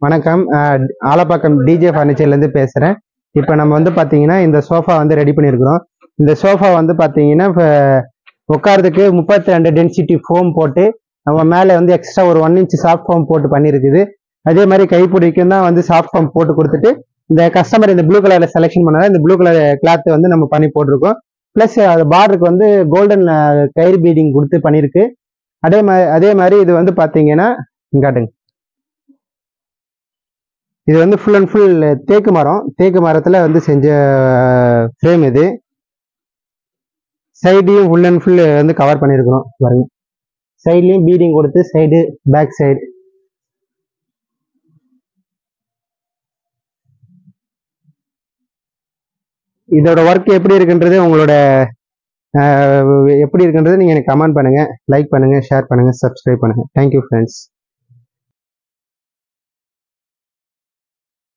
வணக்கம். ஆலப்பாக்கம் டிஜே ஃபர்னிச்சர்லேருந்து பேசுகிறேன். இப்போ நம்ம வந்து பார்த்தீங்கன்னா இந்த சோஃபா வந்து ரெடி பண்ணியிருக்கிறோம். இந்த சோஃபா வந்து பார்த்தீங்கன்னா இப்போ உட்காரதுக்கு 32 டென்சிட்டி ஃபோம் போட்டு நம்ம மேலே வந்து எக்ஸ்ட்ரா ஒரு 1 இன்ச் சாஃப்ட் ஃபோம் போட்டு பண்ணியிருக்குது. அதே மாதிரி கைப்பிடிக்கும் தான் வந்து சாஃப்ட் ஃபோம் போட்டு கொடுத்துட்டு இந்த கஸ்டமர் இந்த ப்ளூ கலரில் செலெக்ஷன் பண்ணால் இந்த ப்ளூ கலர் கிளாத் வந்து நம்ம பண்ணி போட்டிருக்கோம். ப்ளஸ் அது பார்டருக்கு வந்து கோல்டன் கயிறு பீடிங் கொடுத்து பண்ணியிருக்கு. அதே மாதிரி இது வந்து பார்த்தீங்கன்னா காட்டுங்க. இது வந்து ஃபுல் அண்ட் ஃபுல் தேக்கு மரத்தில் வந்து செஞ்ச ஃப்ரேம். இது சைடையும் ஃபுல் அண்ட் ஃபுல் வந்து கவர் பண்ணியிருக்கிறோம் பாருங்க. சைட்லையும் பீடிங் கொடுத்து சைடு பேக் சைடு. இதோட ஒர்க் எப்படி இருக்குன்றது உங்களோட எப்படி இருக்குன்றது நீங்கள் எனக்கு கமெண்ட் பண்ணுங்கள், லைக் பண்ணுங்கள், ஷேர் பண்ணுங்கள், சப்ஸ்கிரைப் பண்ணுங்கள். Thank you friends.